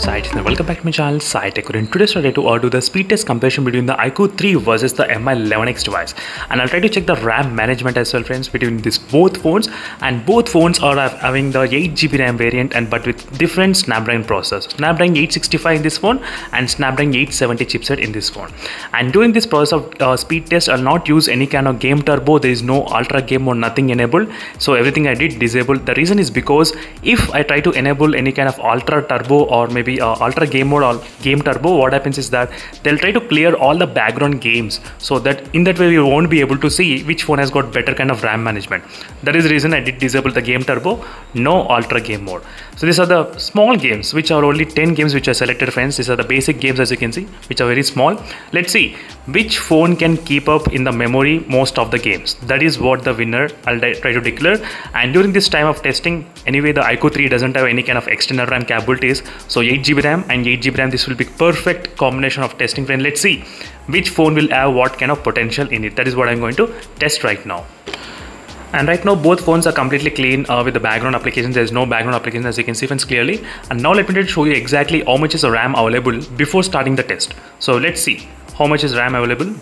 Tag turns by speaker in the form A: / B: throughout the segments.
A: Sai and welcome back to my channel Sai Tech. In today's video to do the speed test comparison between the iQOO 3 versus the Mi11X device, and I'll try to check the RAM management as well, friends, between these both phones. And both phones are having the 8GB RAM variant, and but with different Snapdragon processors. Snapdragon 865 in this phone and Snapdragon 870 chipset in this phone. And during this process of speed test, I'll not use any kind of game turbo. There is no ultra game mode, nothing enabled. So everything I did disabled. The reason is because if I try to enable any kind of ultra turbo or maybe ultra game mode or game turbo, what happens is that they'll try to clear all the background games, so that in that way we won't be able to see which phone has got better kind of RAM management. That is the reason I did disable the game turbo, no ultra game mode. So these are the small games, which are only 10 games which are selected, friends. These are the basic games, as you can see, which are very small. Let's see which phone can keep up in the memory most of the games. That is what the winner I'll try to declare. And during this time of testing, anyway, the iQOO 3 doesn't have any kind of external RAM capabilities, so 8GB RAM and 8GB RAM, this will be perfect combination of testing, friend. Let's see which phone will have what kind of potential in it. That is what I'm going to test right now. And right now both phones are completely clean with the background applications. There is no background application, as you can see, friends, clearly. And now let me show you exactly how much is the RAM available before starting the test. So let's see how much is RAM available.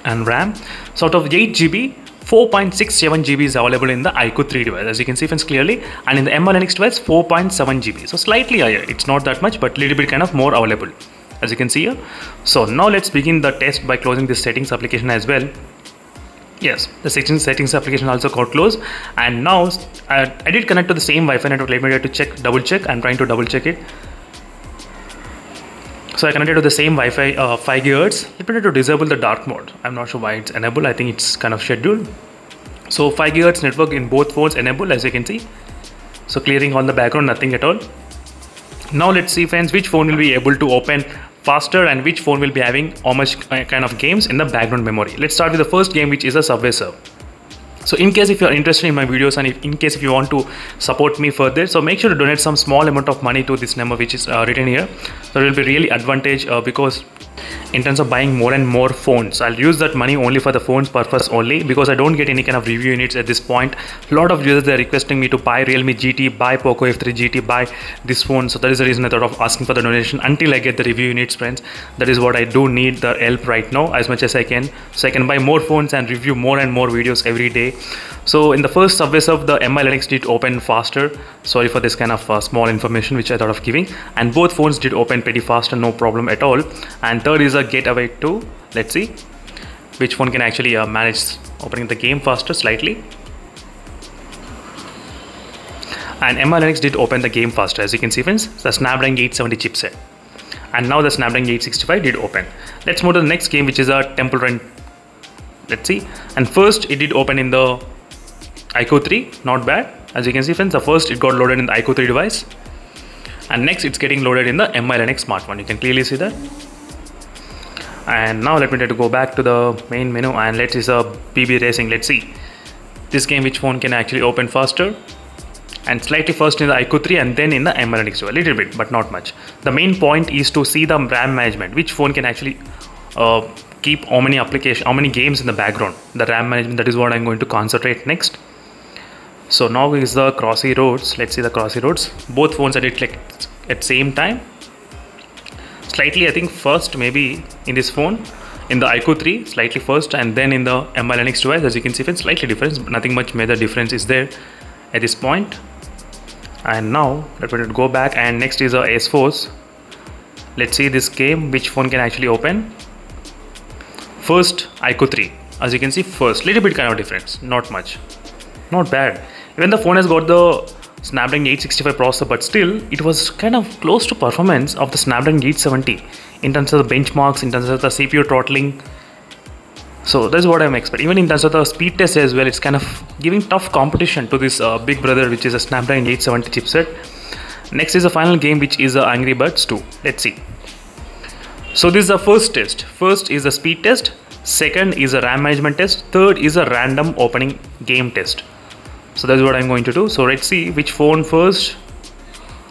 A: And RAM, so out of 8GB, 4.67 GB is available in the iQOO 3 device, as you can see, friends, clearly. And in the Mi11X device, 4.7 GB. So slightly higher. It's not that much, but little bit kind of more available, as you can see here. So now let's begin the test by closing this settings application as well. Yes, the settings application also got closed. And now I did connect to the same Wi-Fi network. Let me try to double check. I'm trying to double check it. So I connected to the same Wi-Fi 5 GHz. Let me try to disable the dark mode. I'm not sure why it's enabled. I think it's kind of scheduled. So 5 GHz network in both phones enabled, as you can see. So clearing all the background, nothing at all. Now let's see, friends, which phone will be able to open faster and which phone will be having how much kind of games in the background memory. Let's start with the first game, which is a Subway Surf. So in case if you're interested in my videos, and in case if you want to support me further, so make sure to donate some small amount of money to this number which is written here. So it will be really advantage because in terms of buying more and more phones, I'll use that money only for the phones purpose only, because I don't get any kind of review units at this point. A lot of users, they're requesting me to buy Realme GT, buy Poco F3 GT, buy this phone. So that is the reason I thought of asking for the donation until I get the review units, friends. That is what I do need the help right now as much as I can, so I can buy more phones and review more and more videos every day. So in the first Subway Surf, the Mi11X did open faster. Sorry for this kind of small information which I thought of giving. And both phones did open pretty fast and no problem at all. And third is a Getaway 2. Let's see which phone can actually manage opening the game faster slightly. And Mi11X did open the game faster, as you can see, friends. The Snapdragon 870 chipset. And now the Snapdragon 865 did open. Let's move to the next game, which is a Temple Run. Let's see. And first it did open in the iQOO 3, not bad. As you can see, friends, the first it got loaded in the iQOO 3 device, and next it's getting loaded in the Mi11X smartphone. You can clearly see that. And now let me try to go back to the main menu, and let's see PB Racing. Let's see this game, which phone can actually open faster, and slightly first in the iQOO 3 and then in the Mi11X, a little bit but not much. The main point is to see the RAM management, which phone can actually keep how many games in the background. The RAM management, that is what I'm going to concentrate next. So now is the Crossy Roads. Let's see the Crossy Roads. Both phones I did click at same time. Slightly, I think first maybe in this phone, in the iQOO 3, slightly first, and then in the Mi11X device, as you can see, friends, slightly difference. Nothing much major difference is there at this point. And now let me go back, and next is a S-Force. Let's see this game, which phone can actually open. First iQOO 3, as you can see, first little bit kind of difference, not much, not bad. Even the phone has got the Snapdragon 865 processor, but still it was kind of close to performance of the Snapdragon 870 in terms of the benchmarks, in terms of the CPU throttling. So that's what I'm expecting. Even in terms of the speed test as well, it's kind of giving tough competition to this big brother, which is a Snapdragon 870 chipset. Next is the final game, which is Angry Birds 2. Let's see. So this is the first test. First is the speed test, second is a RAM management test, third is a random opening game test. So that's what I'm going to do. So let's see which phone first.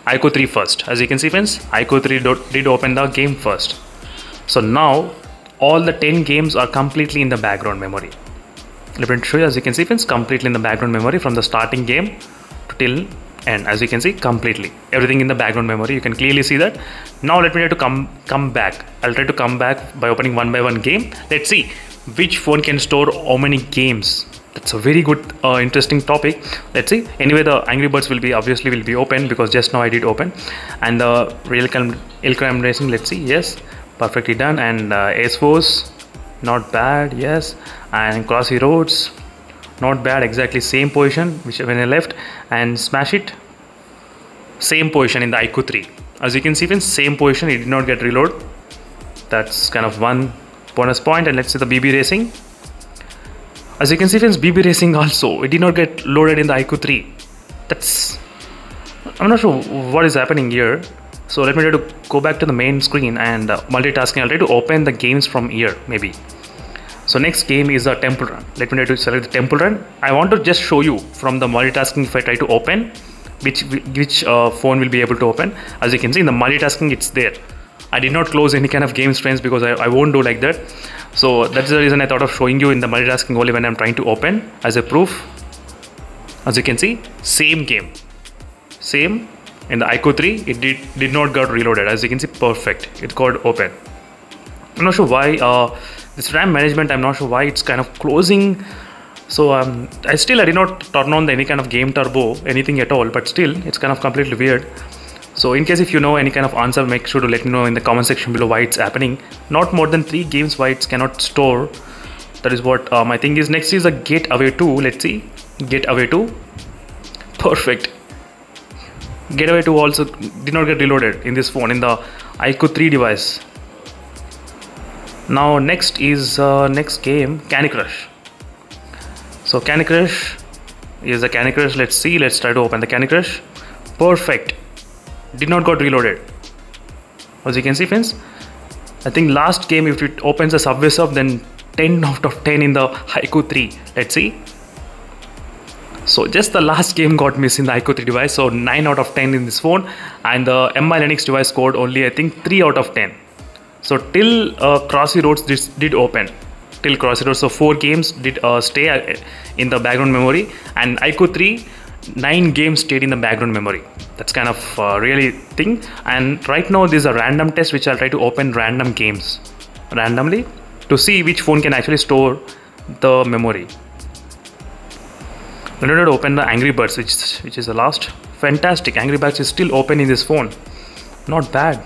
A: iQOO 3 first. As you can see, friends, iQOO 3 did open the game first. So now all the 10 games are completely in the background memory. Let me show you, as you can see, friends, completely in the background memory from the starting game to till and as you can see, completely everything in the background memory, you can clearly see that. Now let me try to come back. I'll try to come back by opening one by one game. Let's see which phone can store how many games. That's a very good interesting topic. Let's see. Anyway, the Angry Birds will be open because just now I did open, and the real crime racing, let's see. Yes, perfectly done. And Ace Force, not bad. Yes, and Crossy Roads, not bad, exactly same position which when I left. And Smash It, same position in the IQ 3. As you can see, even same position, it did not get reload. That's kind of one bonus point. And let's see the BB Racing. As you can see, friends, BB Racing also, it did not get loaded in the IQ 3. That's, I'm not sure what is happening here. So let me try to go back to the main screen and multitasking. I'll try to open the games from here maybe. So next game is a Temple Run. Let me try to select the Temple Run. I want to just show you from the multitasking, if I try to open, which phone will be able to open. As you can see in the multitasking, it's there. I did not close any kind of games, friends, because I won't do like that. So that's the reason I thought of showing you in the multitasking only when I'm trying to open as a proof. As you can see, same game, same in the IQ 3, it did not got reloaded. As you can see, perfect, it got open. I'm not sure why this RAM management, I'm not sure why it's kind of closing. So I did not turn on any kind of game turbo, anything at all, but still it's kind of completely weird. So in case if you know any kind of answer, make sure to let me know in the comment section below why it's happening. Not more than 3 games, why it cannot store. That is what my thing is. Next is a Getaway 2. Let's see. Getaway 2. Perfect. Getaway 2 also did not get reloaded in this phone, in the IQ 3 device. Now next is next game, Candy Crush. So Candy Crush is the Candy Crush. Let's see. Let's try to open the Candy Crush. Perfect. Did not got reloaded. As you can see, friends, I think last game, if it opens the Subway Surf, then 10 out of 10 in the IQ 3. Let's see. So just the last game got missed in the IQ 3 device. So 9 out of 10 in this phone, and the MI Linux device scored only, I think, 3 out of 10. So till Crossy Roads did open. Till Crossy Roads, so 4 games did stay in the background memory, and IQ 3, 9 games stayed in the background memory. That's kind of really thing. And right now this is a random test which I'll try to open random games randomly to see which phone can actually store the memory. I'm going to open the Angry Birds, which is the last. Fantastic, Angry Birds is still open in this phone. Not bad,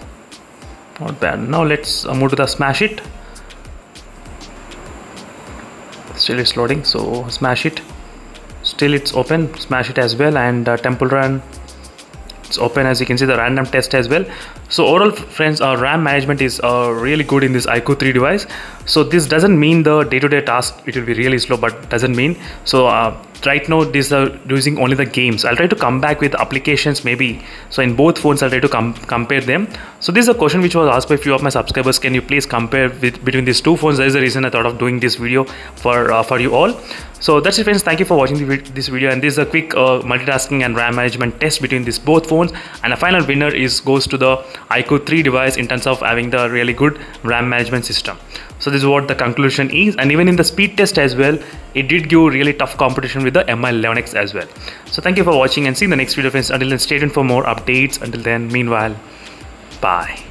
A: not bad. Now let's move to the Smash It. Still it's loading, so Smash It. Still it's open. Smash It as well. And Temple Run, it's open. As you can see, the random test as well. So overall, friends, our RAM management is really good in this IQ 3 device. So this doesn't mean the day-to-day task it will be really slow, but doesn't mean. So right now this using only the games. I'll try to come back with applications maybe. So in both phones I'll try to compare them. So this is a question which was asked by a few of my subscribers. Can you please compare between these 2 phones? That is the reason I thought of doing this video for you all. So that's it, friends. Thank you for watching this video, and this is a quick multitasking and RAM management test between these both phones, and a final winner goes to the IQ 3 device in terms of having the really good RAM management system. So this is what the conclusion is, and even in the speed test as well, it did give really tough competition with the MI11X as well. So thank you for watching, and see you in the next video, friends. Until then, stay tuned for more updates. Until then, meanwhile, bye.